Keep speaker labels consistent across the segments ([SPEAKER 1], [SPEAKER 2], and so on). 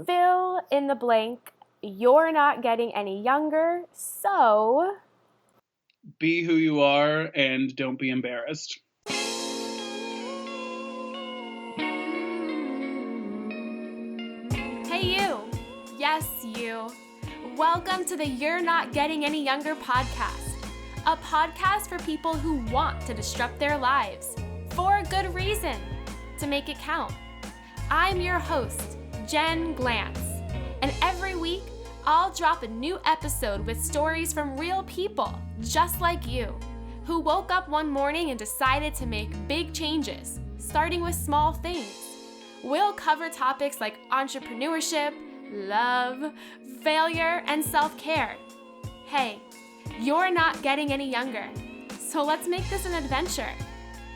[SPEAKER 1] Fill in the blank. You're not getting any younger, so
[SPEAKER 2] be who you are and don't be embarrassed.
[SPEAKER 1] Hey you! Yes, you! Welcome to the You're Not Getting Any Younger podcast. A podcast for people who want to disrupt their lives for a good reason, to make it count. I'm your host, Jen Glantz, and every week I'll drop a new episode with stories from real people just like you, who woke up one morning and decided to make big changes, starting with small things. We'll cover topics like entrepreneurship, love, failure, and self-care. Hey, you're not getting any younger, so let's make this an adventure.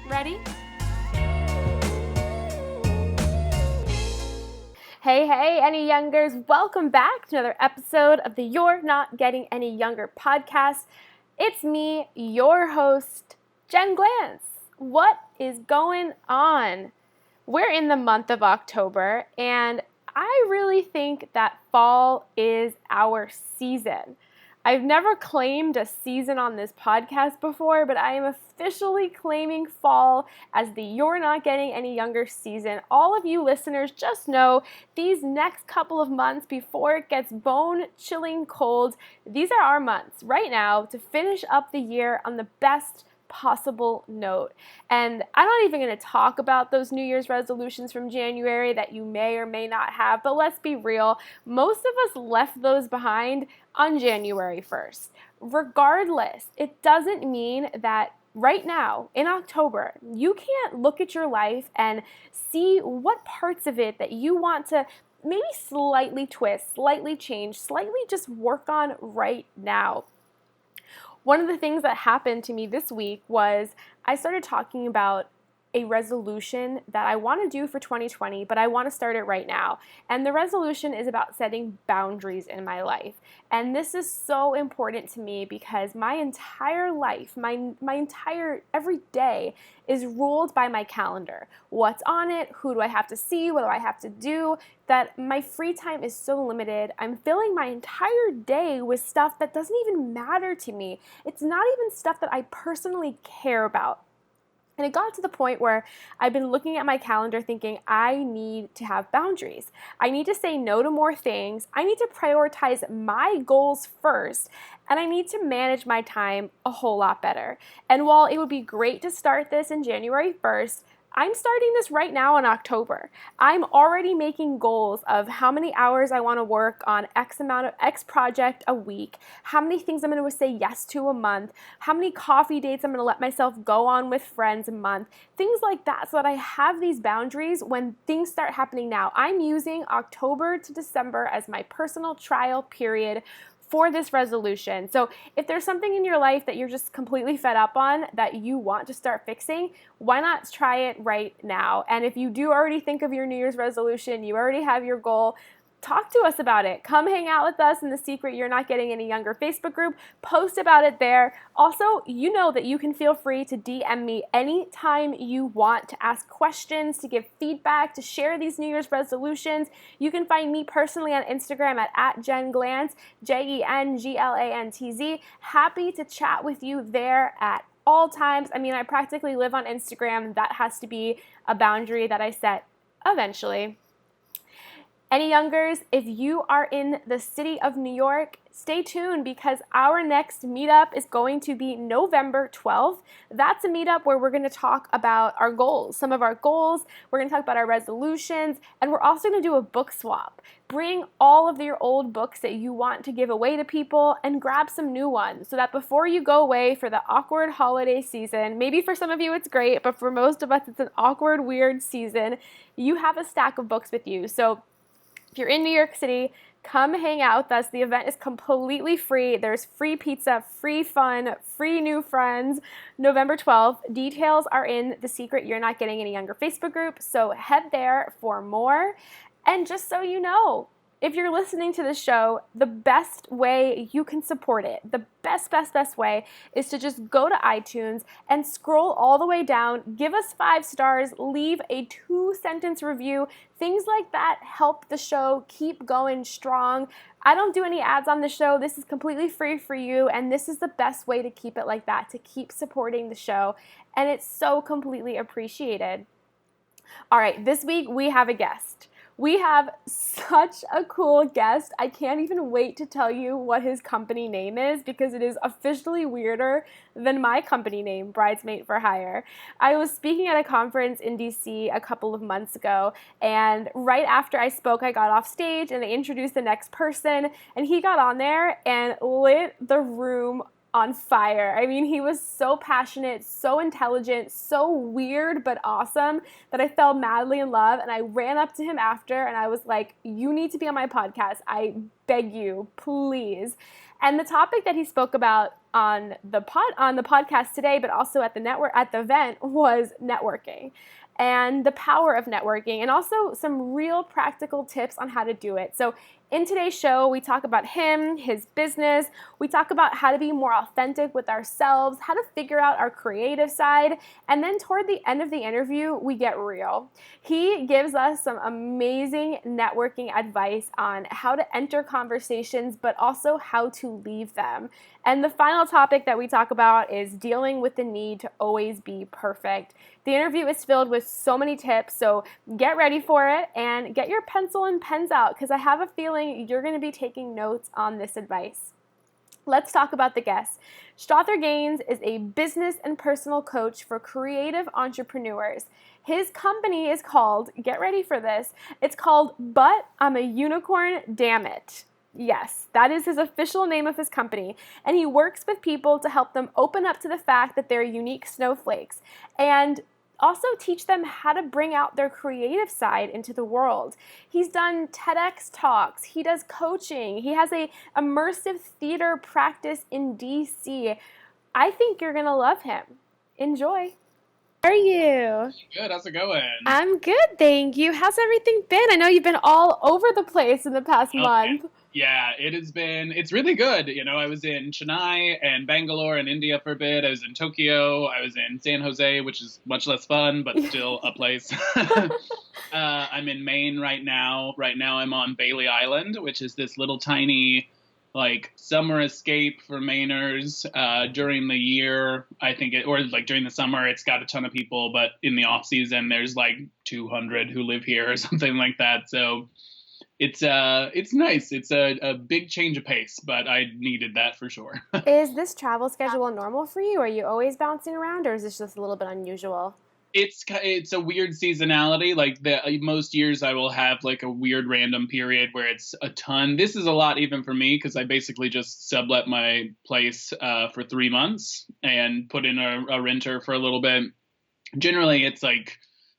[SPEAKER 1] Ready? Hey, any youngers, welcome back to another episode of the You're Not Getting Any Younger podcast. It's me, your host, Jen Glantz. What is going on? We're in the month of October, and I really think that fall is our season. I've never claimed a season on this podcast before, but I am officially claiming fall as the You're Not Getting Any Younger season. All of you listeners just know these next couple of months before it gets bone-chilling cold, these are our months right now to finish up the year on the best possible note. And I'm not even going to talk about those New Year's resolutions from January that you may or may not have, but let's be real, most of us left those behind on January 1st. Regardless, it doesn't mean that right now in October, you can't look at your life and see what parts of it that you want to maybe slightly twist, slightly change, slightly just work on right now. One of the things that happened to me this week was I started talking about a resolution that I want to do for 2020, but I want to start it right now. And the resolution is about setting boundaries in my life. And this is so important to me because my entire life, my entire every day is ruled by my calendar. What's on it? Who do I have to see? What do I have to do? That my free time is so limited. I'm filling my entire day with stuff that doesn't even matter to me. It's not even stuff that I personally care about. And it got to the point where I've been looking at my calendar thinking, I need to have boundaries. I need to say no to more things. I need to prioritize my goals first. And I need to manage my time a whole lot better. And while it would be great to start this in January 1st, I'm starting this right now in October. I'm already making goals of how many hours I want to work on X project a week, how many things I'm going to say yes to a month, how many coffee dates I'm going to let myself go on with friends a month, things like that, so that I have these boundaries when things start happening now. I'm using October to December as my personal trial period for this resolution. So if there's something in your life that you're just completely fed up on that you want to start fixing, why not try it right now? And if you do already think of your New Year's resolution, you already have your goal, talk to us about it. Come hang out with us in the Secret You're Not Getting Any Younger Facebook group. Post about it there. Also, you know that you can feel free to DM me anytime you want to ask questions, to give feedback, to share these New Year's resolutions. You can find me personally on Instagram at @JenGlantz, JenGlantz. Happy to chat with you there at all times. I mean, I practically live on Instagram. That has to be a boundary that I set eventually. Any youngers, if you are in the city of New York, stay tuned because our next meetup is going to be November 12th. That's a meetup where we're going to talk about our goals, some of our goals. We're going to talk about our resolutions, and we're also going to do a book swap. Bring all of your old books that you want to give away to people and grab some new ones so that before you go away for the awkward holiday season, maybe for some of you it's great, but for most of us it's an awkward, weird season, you have a stack of books with you. So if you're in New York City, come hang out with us. The event is completely free. There's free pizza, free fun, free new friends. November 12th. Details are in the Secret You're Not Getting Any Younger Facebook group, so head there for more. And just so you know, if you're listening to the show, the best way you can support it, the best way is to just go to iTunes and scroll all the way down, give us 5 stars, leave a 2-sentence review. Things like that help the show keep going strong. I don't do any ads on the show. This is completely free for you, and this is the best way to keep it like that, to keep supporting the show, and it's so completely appreciated. All right, this week we have a guest. We have such a cool guest. I can't even wait to tell you what his company name is because it is officially weirder than my company name, Bridesmaid for Hire. I was speaking at a conference in DC a couple of months ago, and right after I spoke, I got off stage and they introduced the next person, and he got on there and lit the room on fire. I mean, he was so passionate, so intelligent, so weird but awesome that I fell madly in love, and I ran up to him after and I was like, "You need to be on my podcast. I beg you, please." And the topic that he spoke about on the podcast today, but also at the event, was networking and the power of networking, and also some real practical tips on how to do it. So in today's show, we talk about him, his business, we talk about how to be more authentic with ourselves, how to figure out our creative side, and then toward the end of the interview, we get real. He gives us some amazing networking advice on how to enter conversations, but also how to leave them. And the final topic that we talk about is dealing with the need to always be perfect. The interview is filled with so many tips, so get ready for it and get your pencil and pens out because I have a feeling you're going to be taking notes on this advice. Let's talk about the guest. Strother Gaines is a business and personal coach for creative entrepreneurs. His company is called, get ready for this, it's called But I'm a Unicorn, Damn It. Yes, that is his official name of his company, and he works with people to help them open up to the fact that they're unique snowflakes and also teach them how to bring out their creative side into the world. He's done TEDx talks, he does coaching, he has a immersive theater practice in DC. I think you're gonna love him. Enjoy. How are you?
[SPEAKER 2] Good. How's it going?
[SPEAKER 1] I'm good, thank you. How's everything been? I know you've been all over the place in the past month.
[SPEAKER 2] Yeah, it's really good. I was in Chennai and Bangalore and India for a bit. I was in Tokyo. I was in San Jose, which is much less fun, but still a place. I'm in Maine right now. Right now I'm on Bailey Island, which is this little tiny summer escape for Mainers during the year. I think during the summer, it's got a ton of people, but in the off season, there's 200 who live here or something like that. So it's nice. It's a big change of pace, but I needed that for sure.
[SPEAKER 1] Is this travel schedule normal for you? Are you always bouncing around, or is this just a little bit unusual?
[SPEAKER 2] It's a weird seasonality. Most years I will have a weird random period where it's a ton. This is a lot even for me because I basically just sublet my place for 3 months and put in a renter for a little bit. Generally, it's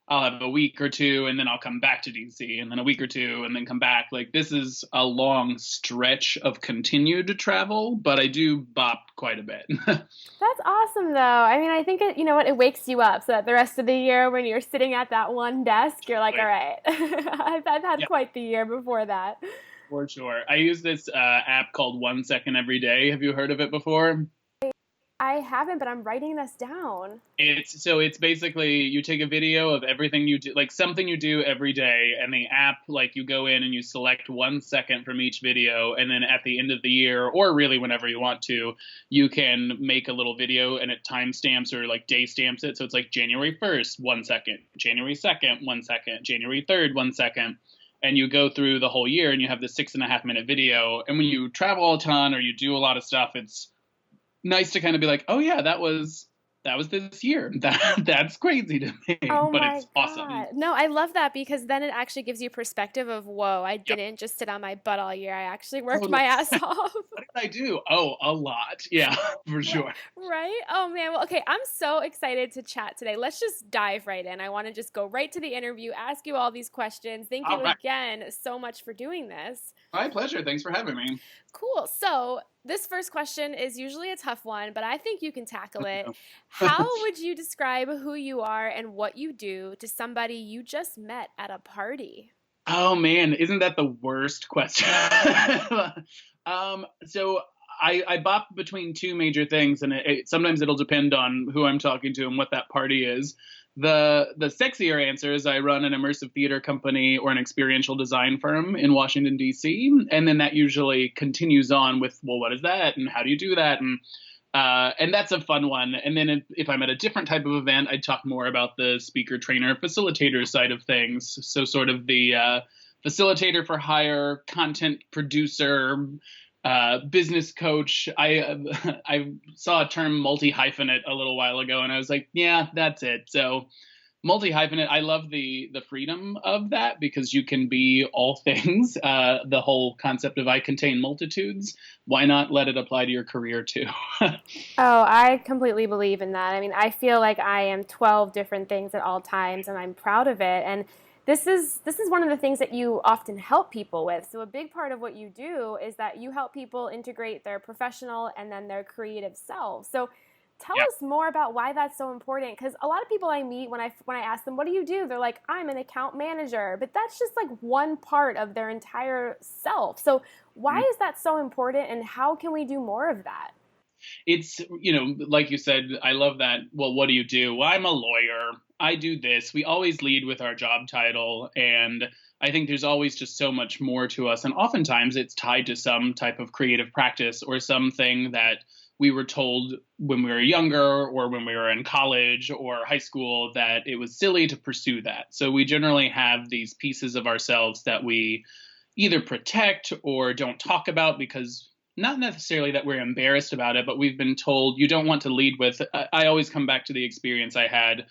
[SPEAKER 2] I'll have a week or two and then I'll come back to DC and then a week or two and then come back. This is a long stretch of continued travel, but I do bop quite a bit.
[SPEAKER 1] That's awesome, though. I mean, I think it wakes you up so that the rest of the year when you're sitting at that one desk, you're like, all right, I've had quite the year before that.
[SPEAKER 2] For sure. I use this app called 1 Second Every Day. Have you heard of it before?
[SPEAKER 1] I haven't, but I'm writing this down.
[SPEAKER 2] It's basically you take a video of everything you do, something you do every day, and the app, you go in and you select 1 second from each video, and then at the end of the year, or really whenever you want to, you can make a little video and it timestamps or day stamps it. So it's January 1st, 1 second, January 2nd, 1 second, January 3rd, 1 second. And you go through the whole year and you have this 6.5 minute video. And when you travel a ton or you do a lot of stuff, it's nice to kind of be like, oh yeah, that was this year. That's crazy to me, but it's awesome.
[SPEAKER 1] No, I love that because then it actually gives you perspective of, whoa, I didn't just sit on my butt all year. I actually worked my ass off.
[SPEAKER 2] What did I do? Oh, a lot. Yeah, for sure.
[SPEAKER 1] Right? Oh man. Well, okay. I'm so excited to chat today. Let's just dive right in. I want to just go right to the interview, ask you all these questions. Thank you again so much for doing this.
[SPEAKER 2] My pleasure. Thanks for having me.
[SPEAKER 1] Cool. So this first question is usually a tough one, but I think you can tackle it. How would you describe who you are and what you do to somebody you just met at a party?
[SPEAKER 2] Oh man, isn't that the worst question? So I bop between two major things, and sometimes it'll depend on who I'm talking to and what that party is. The sexier answer is I run an immersive theater company or an experiential design firm in Washington D.C., and then that usually continues on with, well, what is that, and how do you do that, and that's a fun one. And then if I'm at a different type of event, I'd talk more about the speaker, trainer, facilitator side of things. So sort of the facilitator for hire, content producer, business coach. I saw a term multi hyphenate a little while ago, and I was like, yeah, that's it. So multi hyphenate, I love the freedom of that because you can be all things. The whole concept of I contain multitudes. Why not let it apply to your career too?
[SPEAKER 1] Oh, I completely believe in that. I mean, I feel like I am 12 different things at all times and I'm proud of it. And this is one of the things that you often help people with. So a big part of what you do is that you help people integrate their professional and then their creative selves. So tell
[SPEAKER 2] Yeah.
[SPEAKER 1] us more about why that's so important because a lot of people I meet when I ask them what do you do, they're like I'm an account manager, but that's just like one part of their entire self. So why is that so important and how can we do more of that?
[SPEAKER 2] It's, like you said, I love that. Well, what do you do? Well, I'm a lawyer. I do this. We always lead with our job title. And I think there's always just so much more to us. And oftentimes it's tied to some type of creative practice or something that we were told when we were younger or when we were in college or high school that it was silly to pursue that. So we generally have these pieces of ourselves that we either protect or don't talk about because not necessarily that we're embarrassed about it, but we've been told you don't want to lead with. I always come back to the experience I had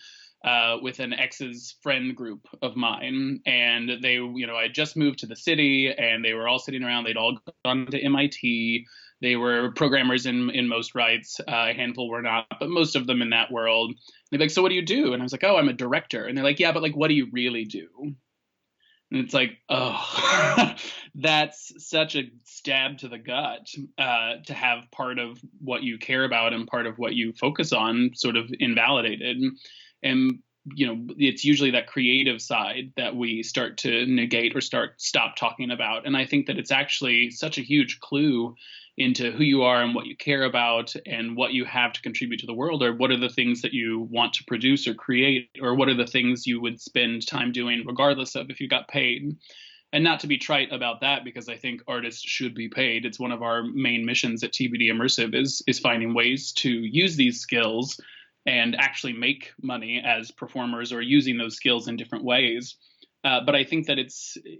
[SPEAKER 2] with an ex's friend group of mine, and they, I just moved to the city, and they were all sitting around. They'd all gone to MIT. They were programmers in most rights. A handful were not, but most of them in that world. They're like, "So what do you do?" And I was like, "Oh, I'm a director." And they're like, "Yeah, but like, what do you really do?" And it's like, oh, that's such a stab to the gut to have part of what you care about and part of what you focus on sort of invalidated. And, it's usually that creative side that we start to negate or stop talking about. And I think that it's actually such a huge clue into who you are and what you care about and what you have to contribute to the world, or what are the things that you want to produce or create, or what are the things you would spend time doing regardless of if you got paid. And not to be trite about that, because I think artists should be paid. It's one of our main missions at TBD Immersive is finding ways to use these skills and actually make money as performers or using those skills in different ways. But I think that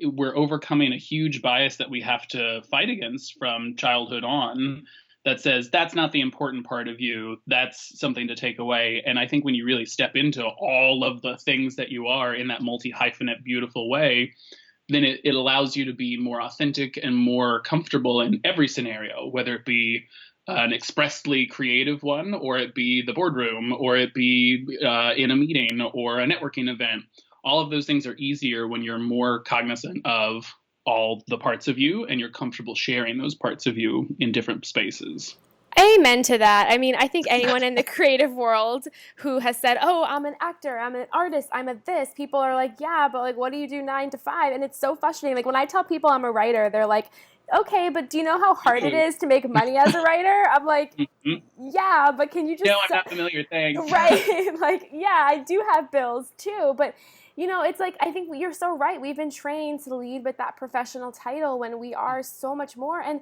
[SPEAKER 2] we're overcoming a huge bias that we have to fight against from childhood on that says that's not the important part of you. That's something to take away. And I think when you really step into all of the things that you are in that multi hyphenate beautiful way, then it allows you to be more authentic and more comfortable in every scenario, whether it be an expressly creative one, or it be the boardroom, or it be in a meeting or a networking event. All of those things are easier when you're more cognizant of all the parts of you and you're comfortable sharing those parts of you in different spaces.
[SPEAKER 1] Amen to that. I mean, I think anyone in the creative world who has said, "Oh, I'm an actor, I'm an artist, I'm a this," people are like, "Yeah, but like, what do you do 9 to 5?" And it's so frustrating. Like when I tell people I'm a writer, they're like, "Okay, but do you know how hard it is to make money as a writer?" I'm like, "Yeah, but can you just
[SPEAKER 2] No, I'm not familiar. Thanks.
[SPEAKER 1] right?" Like, yeah, I do have bills too, but it's like I think you're so right. We've been trained to lead with that professional title when we are so much more. And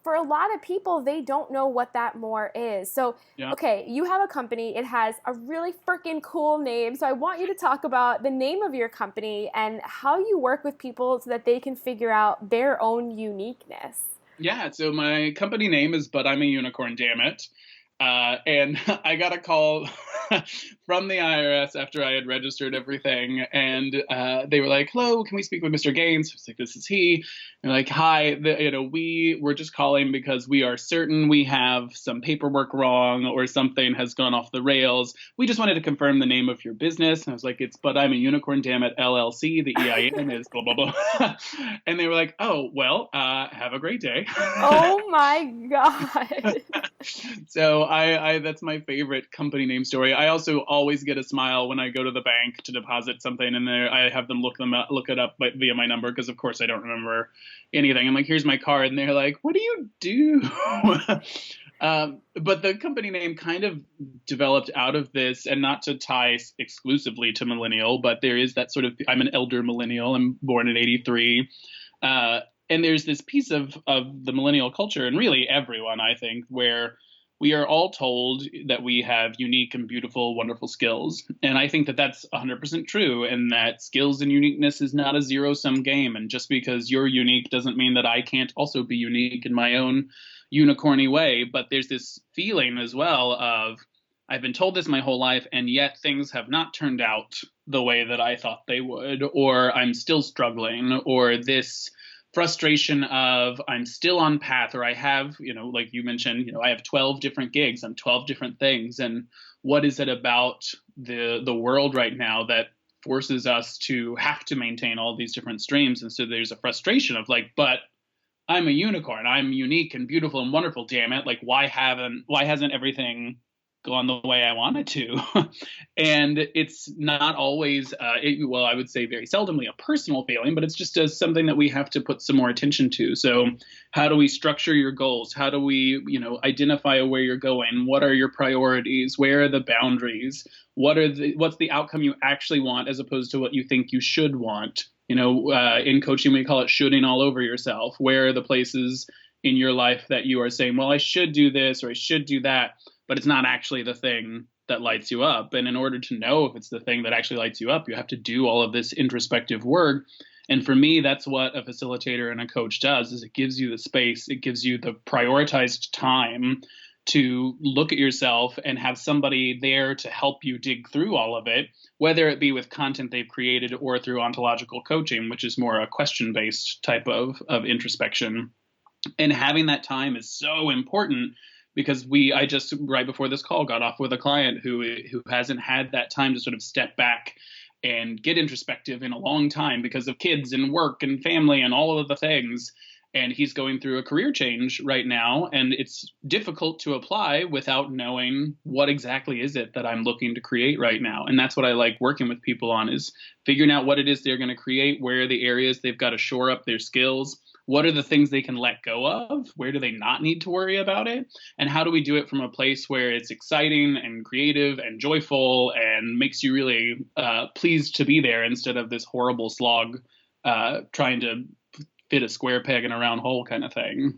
[SPEAKER 1] for a lot of people, they don't know what that more is. So,
[SPEAKER 2] Yeah.
[SPEAKER 1] okay, you have a company. It has a really freaking cool name. So, I want you to talk about the name of your company and how you work with people so that they can figure out their own uniqueness.
[SPEAKER 2] Yeah, so my company name is But I'm a Unicorn, Damn It. And I got a call from the IRS after I had registered everything, and they were like, "Hello, can we speak with Mr. Gaines?" I was like, "This is he." And like, "Hi, we were just calling because we are certain we have some paperwork wrong or something has gone off the rails. We just wanted to confirm the name of your business." And I was like, "It's But I'm a Unicorn, Damn It, LLC. The EIN is blah blah blah." And they were like, "Oh, well, have a great day."
[SPEAKER 1] Oh my God.
[SPEAKER 2] So I that's my favorite company name story. I also always get a smile when I go to the bank to deposit something in there. I have them look it up via my number because, of course, I don't remember anything. I'm like, here's my card, and they're like, what do you do? But the company name kind of developed out of this, and not to tie exclusively to millennial, but there is that sort of, I'm an elder millennial. I'm born in '83. And there's this piece of the millennial culture, and really everyone, I think, where we are all told that we have unique and beautiful, wonderful skills. And I think that that's 100% true, and that skills and uniqueness is not a zero-sum game. And just because you're unique doesn't mean that I can't also be unique in my own unicorny way. But there's this feeling as well of, I've been told this my whole life, and yet things have not turned out the way that I thought they would, or I'm still struggling, or this frustration of I'm still on path, or I have, like you mentioned, I have 12 different gigs on 12 different things. And what is it about the world right now that forces us to have to maintain all these different streams? And so there's a frustration of like, but I'm a unicorn. I'm unique and beautiful and wonderful. Damn it. Like, why hasn't everything gone the way I wanted to? And it's not always, I would say very seldomly a personal failing, but it's just something that we have to put some more attention to. So how do we structure your goals? How do we, identify where you're going? What are your priorities? Where are the boundaries? What's the outcome you actually want as opposed to what you think you should want? In coaching, we call it shooting all over yourself. Where are the places in your life that you are saying, well, I should do this or I should do that, but it's not actually the thing that lights you up? And in order to know if it's the thing that actually lights you up, you have to do all of this introspective work. And for me, that's what a facilitator and a coach does, is it gives you the space, it gives you the prioritized time to look at yourself and have somebody there to help you dig through all of it, whether it be with content they've created or through ontological coaching, which is more a question-based type of introspection. And having that time is so important, because I just right before this call got off with a client who hasn't had that time to sort of step back and get introspective in a long time because of kids and work and family and all of the things. And he's going through a career change right now, and it's difficult to apply without knowing what exactly is it that I'm looking to create right now. And that's what I like working with people on, is figuring out what it is they're going to create, where are the areas they've got to shore up their skills, what are the things they can let go of, where do they not need to worry about it, and how do we do it from a place where it's exciting and creative and joyful and makes you really pleased to be there, instead of this horrible slog trying to fit a square peg in a round hole kind of thing.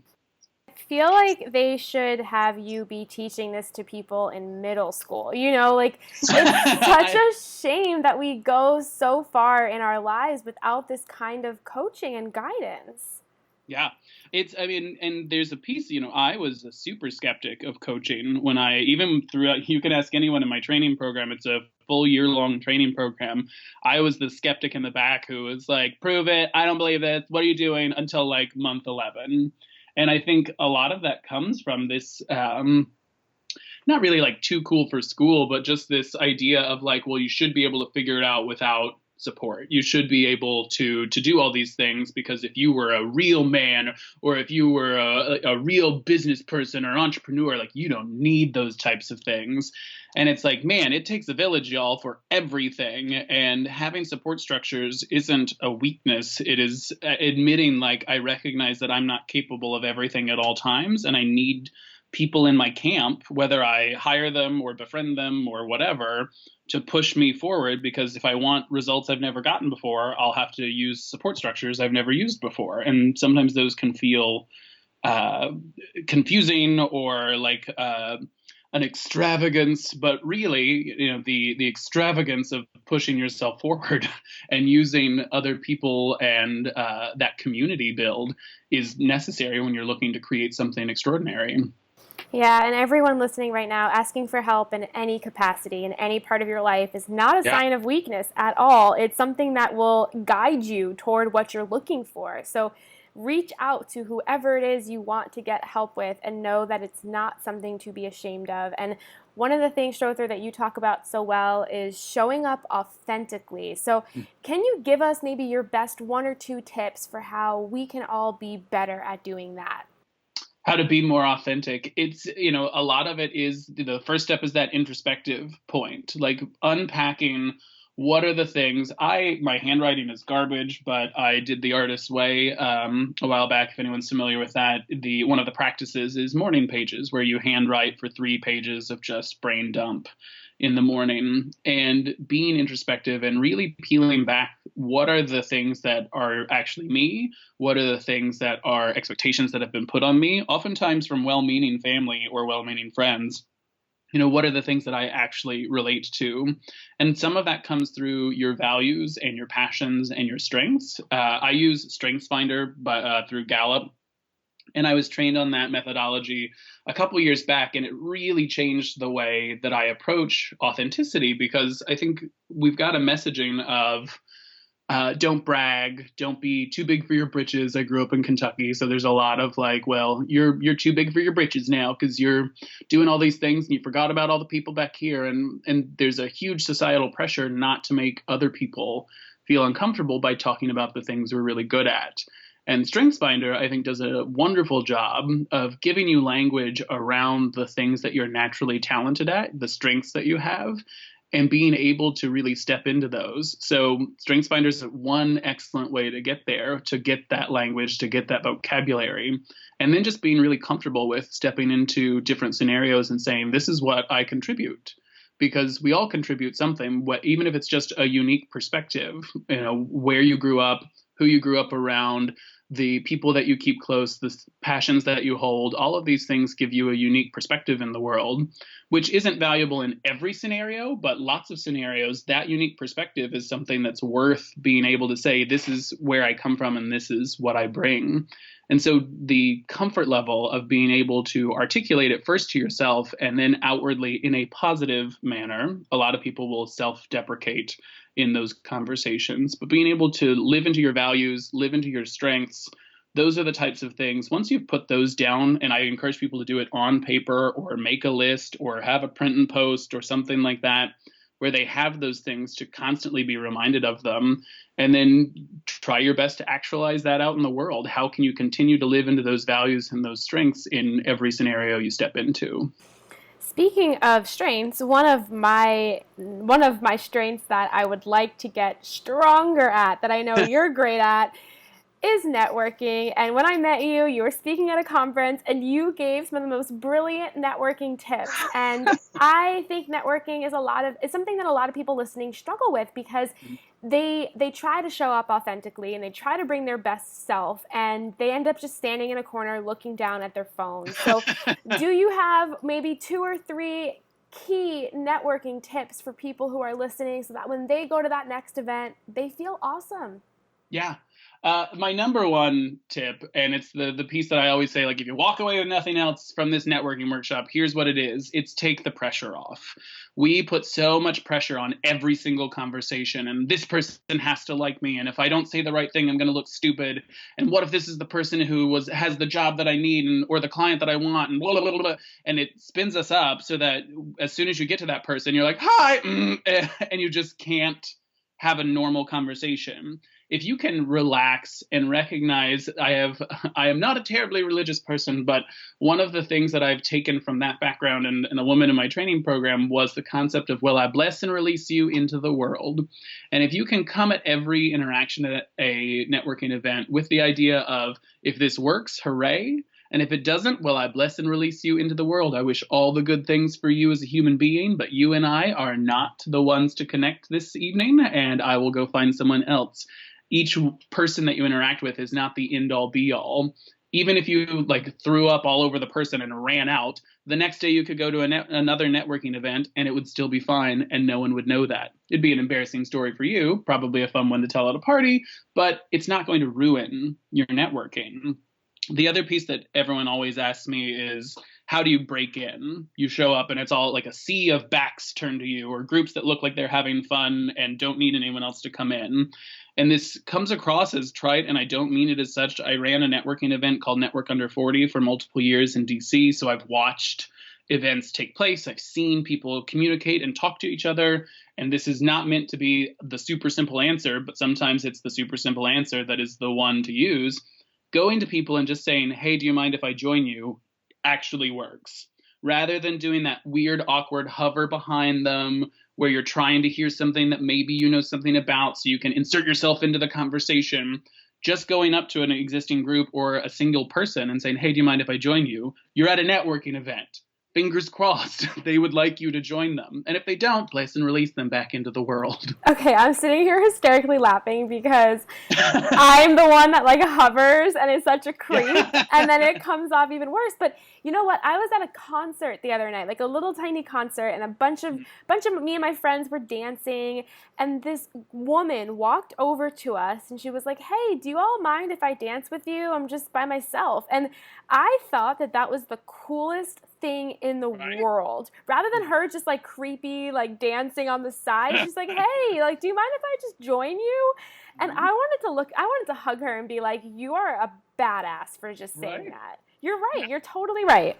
[SPEAKER 1] I feel like they should have you be teaching this to people in middle school. It's such a shame that we go so far in our lives without this kind of coaching and guidance.
[SPEAKER 2] Yeah, and there's a piece, I was a super skeptic of coaching when even throughout, you can ask anyone in my training program, it's a full year-long training program. I was the skeptic in the back who was like, prove it, I don't believe it, what are you doing, until like month 11. And I think a lot of that comes from this, not really like too cool for school, but just this idea of like, well, you should be able to figure it out without support. You should be able to do all these things, because if you were a real man, or if you were a real business person or entrepreneur, like, you don't need those types of things. And it's like, man, it takes a village, y'all, for everything. And having support structures isn't a weakness. It is admitting, like, I recognize that I'm not capable of everything at all times, and I need people in my camp, whether I hire them or befriend them or whatever, to push me forward. Because if I want results I've never gotten before, I'll have to use support structures I've never used before. And sometimes those can feel confusing or like an extravagance, but really, the extravagance of pushing yourself forward and using other people and that community build is necessary when you're looking to create something extraordinary.
[SPEAKER 1] Yeah, and everyone listening right now, asking for help in any capacity, in any part of your life, is not a sign of weakness at all. It's something that will guide you toward what you're looking for. So reach out to whoever it is you want to get help with, and know that it's not something to be ashamed of. And one of the things, Strother, that you talk about so well is showing up authentically. So can you give us maybe your best one or two tips for how we can all be better at doing that?
[SPEAKER 2] How to be more authentic. It's, a lot of it is the first step is that introspective point, like unpacking what are the things. My handwriting is garbage, but I did the artist's way a while back. If anyone's familiar with that, the one of the practices is morning pages, where you handwrite for 3 pages of just brain dump in the morning, and being introspective and really peeling back what are the things that are actually me, what are the things that are expectations that have been put on me, oftentimes from well-meaning family or well-meaning friends. What are the things that I actually relate to? And some of that comes through your values and your passions and your strengths. I use StrengthsFinder, but through Gallup, and I was trained on that methodology a couple years back, and it really changed the way that I approach authenticity, because I think we've got a messaging of don't brag, don't be too big for your britches. I grew up in Kentucky, so there's a lot of like, well, you're too big for your britches now because you're doing all these things and you forgot about all the people back here, and there's a huge societal pressure not to make other people feel uncomfortable by talking about the things we're really good at. And StrengthsFinder, I think, does a wonderful job of giving you language around the things that you're naturally talented at, the strengths that you have, and being able to really step into those. So StrengthsFinder is one excellent way to get there, to get that language, to get that vocabulary, and then just being really comfortable with stepping into different scenarios and saying, this is what I contribute. Because we all contribute something, even if it's just a unique perspective, where you grew up, who you grew up around, the people that you keep close, the passions that you hold, all of these things give you a unique perspective in the world, which isn't valuable in every scenario, but lots of scenarios, that unique perspective is something that's worth being able to say, this is where I come from and this is what I bring. And so the comfort level of being able to articulate it first to yourself and then outwardly in a positive manner, a lot of people will self-deprecate in those conversations, but being able to live into your values, live into your strengths, those are the types of things. Once you've put those down, and I encourage people to do it on paper or make a list or have a print and post or something like that, where they have those things to constantly be reminded of them, and then try your best to actualize that out in the world. How can you continue to live into those values and those strengths in every scenario you step into?
[SPEAKER 1] Speaking of strengths, one of my strengths that I would like to get stronger at, that I know you're great at, is networking. And when I met you, you were speaking at a conference and you gave some of the most brilliant networking tips. And I think networking is something that a lot of people listening struggle with, because they try to show up authentically and they try to bring their best self, and they end up just standing in a corner looking down at their phone. So do you have maybe 2 or 3 key networking tips for people who are listening, so that when they go to that next event, they feel awesome?
[SPEAKER 2] Yeah. My number one tip, and it's the piece that I always say, like, if you walk away with nothing else from this networking workshop, here's what it is. It's take the pressure off. We put so much pressure on every single conversation, and this person has to like me, and if I don't say the right thing, I'm going to look stupid. And what if this is the person who has the job that I need, or the client that I want, and blah, blah, blah, blah. And it spins us up so that as soon as you get to that person, you're like, hi, and you just can't have a normal conversation. If you can relax and recognize, I am not a terribly religious person, but one of the things that I've taken from that background and a woman in my training program was the concept of, well, I bless and release you into the world. And if you can come at every interaction at a networking event with the idea of, if this works, hooray. And if it doesn't, well, I bless and release you into the world. I wish all the good things for you as a human being, but you and I are not the ones to connect this evening, and I will go find someone else. Each person that you interact with is not the end all be all. Even if you like threw up all over the person and ran out, the next day you could go to another networking event and it would still be fine and no one would know that. It'd be an embarrassing story for you, probably a fun one to tell at a party, but it's not going to ruin your networking. The other piece that everyone always asks me is, how do you break in? You show up and it's all like a sea of backs turned to you, or groups that look like they're having fun and don't need anyone else to come in. And this comes across as trite, and I don't mean it as such. I ran a networking event called Network Under 40 for multiple years in DC, so I've watched events take place. I've seen people communicate and talk to each other, and this is not meant to be the super simple answer, but sometimes it's the super simple answer that is the one to use. going to people and just saying, hey, do you mind if I join you, actually works. Rather than doing that weird, awkward hover behind them where you're trying to hear something that maybe you know something about so you can insert yourself into the conversation, just going up to an existing group or a single person and saying, hey, do you mind if I join you? You're at a networking event. Fingers crossed, they would like you to join them. And if they don't, place and release them back into the world.
[SPEAKER 1] Okay, I'm sitting here hysterically laughing because I'm the one that like hovers and is such a creep, and then it comes off even worse. But you know what? I was at a concert the other night, like a little tiny concert, and a bunch of me and my friends were dancing, and this woman walked over to us and she was like, "Hey, do you all mind if I dance with you? I'm just by myself." And I thought that that was the coolest thing in the
[SPEAKER 2] Right?
[SPEAKER 1] world. Rather than her just like creepy, like dancing on the side, she's like, "Hey, like, do you mind if I just join you?" And I wanted to hug her and be like, "You are a badass for just saying
[SPEAKER 2] Right?
[SPEAKER 1] that. You're right. You're totally right."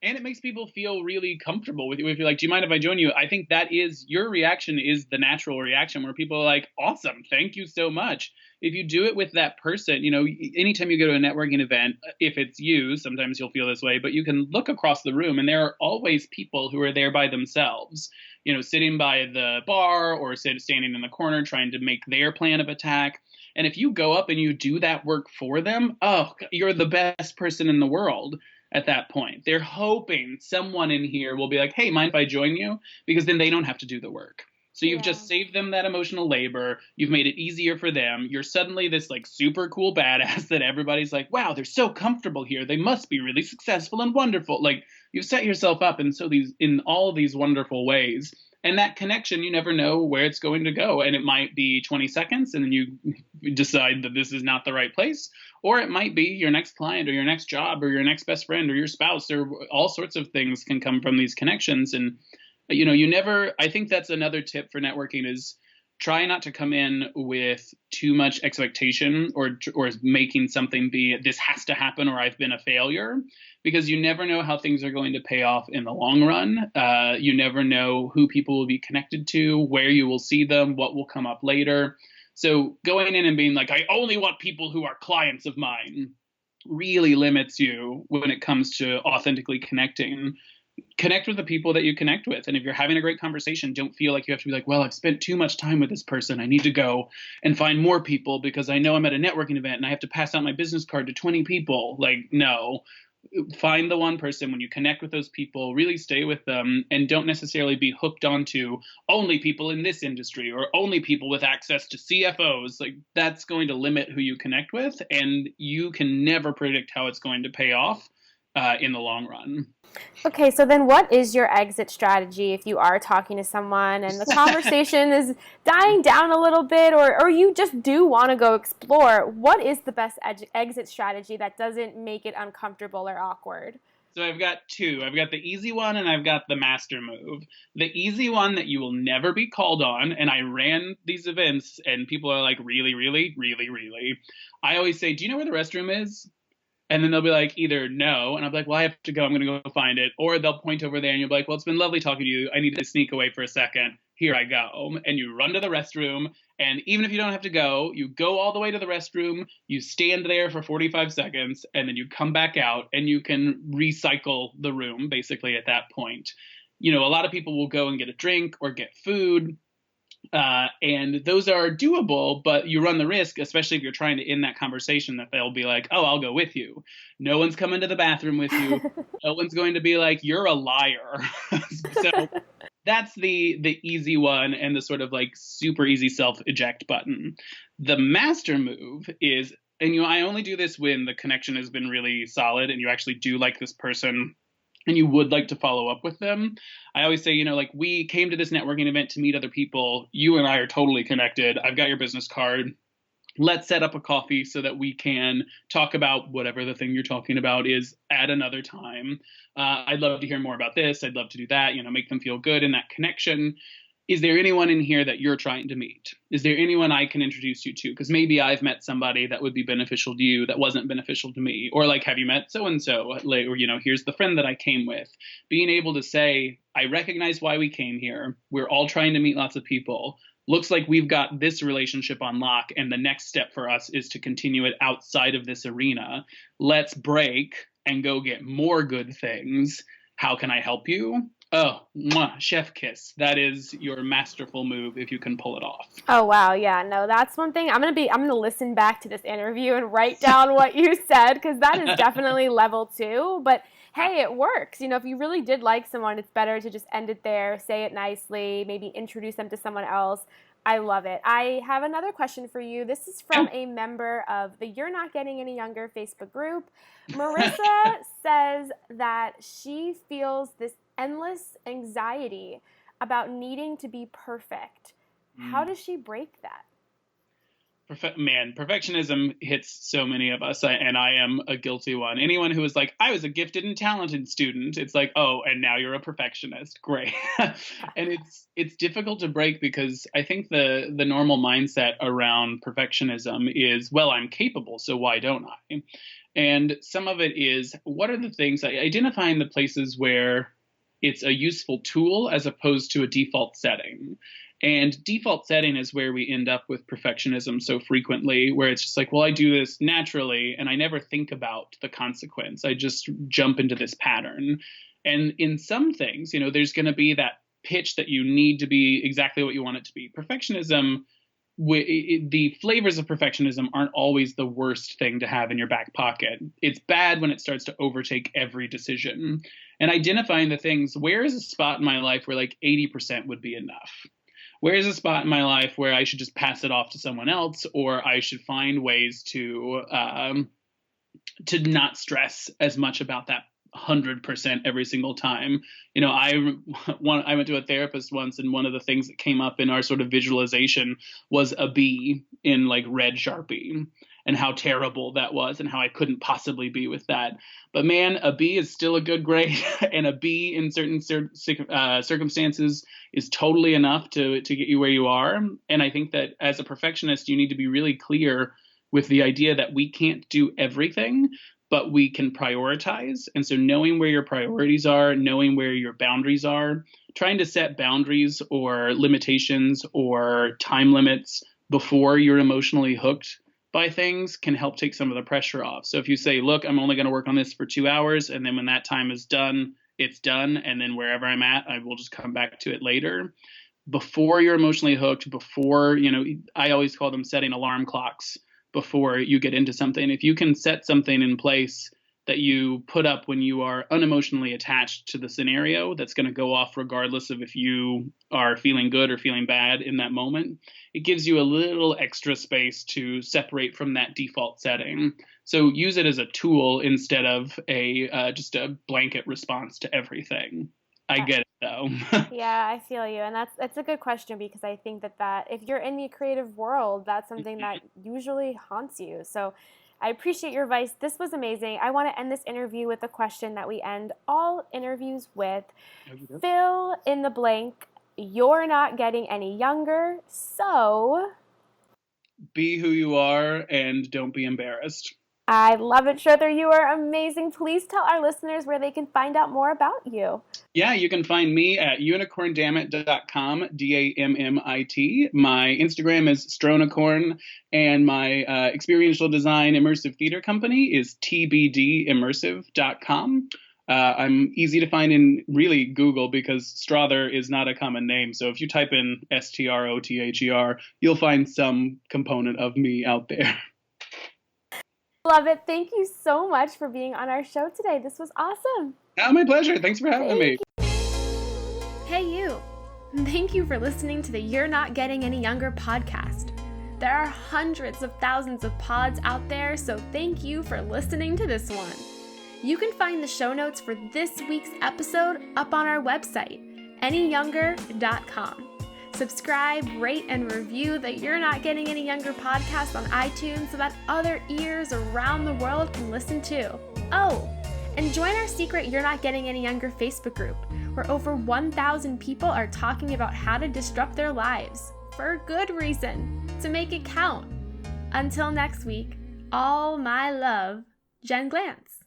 [SPEAKER 2] And it makes people feel really comfortable with you. If you're like, do you mind if I join you? I think that is your reaction is the natural reaction where people are like, awesome, thank you so much. If you do it with that person, anytime you go to a networking event, if it's you, sometimes you'll feel this way, but you can look across the room and there are always people who are there by themselves, sitting by the bar or standing in the corner trying to make their plan of attack. And if you go up and you do that work for them, oh, you're the best person in the world at that point. They're hoping someone in here will be like, hey, mind if I join you? Because then they don't have to do the work. So you've
[SPEAKER 1] Yeah.
[SPEAKER 2] just saved them that emotional labor. You've made it easier for them. You're suddenly this like super cool badass that everybody's like, wow, they're so comfortable here. They must be really successful and wonderful. Like you've set yourself up in all of these wonderful ways. And that connection, you never know where it's going to go. And it might be 20 seconds and then you decide that this is not the right place. Or it might be your next client or your next job or your next best friend or your spouse, or all sorts of things can come from these connections. And, you never, I think that's another tip for networking is try not to come in with too much expectation or making something be this has to happen or I've been a failure, because you never know how things are going to pay off in the long run. You never know who people will be connected to, where you will see them, what will come up later. So going in and being like, I only want people who are clients of mine really limits you when it comes to authentically connecting. Connect with the people that you connect with. And if you're having a great conversation, don't feel like you have to be like, well, I've spent too much time with this person. I need to go and find more people because I know I'm at a networking event and I have to pass out my business card to 20 people. Like, no, find the one person. When you connect with those people, really stay with them and don't necessarily be hooked onto only people in this industry or only people with access to CFOs. Like that's going to limit who you connect with, and you can never predict how it's going to pay off in the long run.
[SPEAKER 1] Okay, so then what is your exit strategy if you are talking to someone and the conversation is dying down a little bit, or you just do want to go explore? What is the best exit strategy that doesn't make it uncomfortable or awkward?
[SPEAKER 2] So I've got two. I've got the easy one and I've got the master move. The easy one that you will never be called on, and I ran these events and people are like, really, really, really, really. I always say, do you know where the restroom is? And then they'll be like, either no, and I'll be like, well, I have to go. I'm going to go find it. Or they'll point over there and you'll be like, well, it's been lovely talking to you. I need to sneak away for a second. Here I go. And you run to the restroom. And even if you don't have to go, you go all the way to the restroom. You stand there for 45 seconds and then you come back out and you can recycle the room basically at that point. A lot of people will go and get a drink or get food. And those are doable, but you run the risk, especially if you're trying to end that conversation, that they'll be like, oh, I'll go with you. No one's coming to the bathroom with you. No one's going to be like, you're a liar. So that's the easy one and the sort of like super easy self-eject button. The master move is, and I only do this when the connection has been really solid and you actually do like this person and you would like to follow up with them. I always say, like we came to this networking event to meet other people. You and I are totally connected. I've got your business card. Let's set up a coffee so that we can talk about whatever the thing you're talking about is at another time. I'd love to hear more about this. I'd love to do that, make them feel good in that connection. Is there anyone in here that you're trying to meet? Is there anyone I can introduce you to? Because maybe I've met somebody that would be beneficial to you that wasn't beneficial to me. Or like, have you met so-and-so? Or, here's the friend that I came with. Being able to say, I recognize why we came here. We're all trying to meet lots of people. looks like we've got this relationship on lock, and the next step for us is to continue it outside of this arena. Let's break and go get more good things. How can I help you? Oh, mwah, chef kiss. That is your masterful move if you can pull it off.
[SPEAKER 1] Oh wow, yeah, no, that's one thing. I'm gonna listen back to this interview and write down what you said, because that is definitely level 2. But hey, it works. You know, if you really did like someone, it's better to just end it there, say it nicely, maybe introduce them to someone else. I love it. I have another question for you. This is from a member of the You're Not Getting Any Younger Facebook group. Marissa says that she feels this endless anxiety about needing to be perfect. How does she break that?
[SPEAKER 2] Perfectionism hits so many of us, and I am a guilty one. Anyone who is like, I was a gifted and talented student, it's like, oh, and now you're a perfectionist. Great. And it's difficult to break, because I think the normal mindset around perfectionism is, well, I'm capable, so why don't I? And some of it is, what are the things, identifying the places where it's a useful tool as opposed to a default setting. And default setting is where we end up with perfectionism so frequently, where it's just like, well, I do this naturally and I never think about the consequence. I just jump into this pattern. And in some things, there's going to be that pitch that you need to be exactly what you want it to be. Perfectionism, the flavors of perfectionism aren't always the worst thing to have in your back pocket. It's bad when it starts to overtake every decision. And identifying the things, where is a spot in my life where like 80% would be enough? Where is a spot in my life where I should just pass it off to someone else, or I should find ways to not stress as much about that 100% every single time? I went to a therapist once, and one of the things that came up in our sort of visualization was a bee in like red Sharpie, and how terrible that was and how I couldn't possibly be with that. But man, a B is still a good grade, and a B in certain circumstances is totally enough to get you where you are. And I think that as a perfectionist, you need to be really clear with the idea that we can't do everything, but we can prioritize. And so knowing where your priorities are, knowing where your boundaries are, trying to set boundaries or limitations or time limits before you're emotionally hooked by things can help take some of the pressure off. So if you say, look, I'm only going to work on this for 2 hours, and then when that time is done, it's done. And then wherever I'm at, I will just come back to it later. Before you're emotionally hooked, before, I always call them setting alarm clocks before you get into something. If you can set something in place that you put up when you are unemotionally attached to the scenario, that's going to go off regardless of if you are feeling good or feeling bad in that moment, it gives you a little extra space to separate from that default setting. So use it as a tool instead of just a blanket response to everything. I get it though.
[SPEAKER 1] Yeah, I feel you. And that's a good question, because I think that if you're in the creative world, that's something that usually haunts you. So I appreciate your advice. This was amazing. I want to end this interview with a question that we end all interviews with. Fill in the blank. You're not getting any younger, so
[SPEAKER 2] be who you are and don't be embarrassed.
[SPEAKER 1] I love it, Strother. You are amazing. Please tell our listeners where they can find out more about you.
[SPEAKER 2] Yeah, you can find me at unicorndammit.com, DAMMIT. My Instagram is Stronacorn, and my experiential design immersive theater company is tbdimmersive.com. I'm easy to find in really Google, because Strother is not a common name. So if you type in STROTHER, you'll find some component of me out there.
[SPEAKER 1] Love it. Thank you so much for being on our show today. This was awesome.
[SPEAKER 2] Oh, my pleasure. Thanks for having me.
[SPEAKER 1] Hey, you. Thank you for listening to the You're Not Getting Any Younger podcast. There are hundreds of thousands of pods out there, so thank you for listening to this one. You can find the show notes for this week's episode up on our website, anyyounger.com. Subscribe, rate, and review the You're Not Getting Any Younger podcast on iTunes so that other ears around the world can listen too. Oh, and join our secret You're Not Getting Any Younger Facebook group, where over 1,000 people are talking about how to disrupt their lives, for good reason, to make it count. Until next week, all my love, Jen Glantz.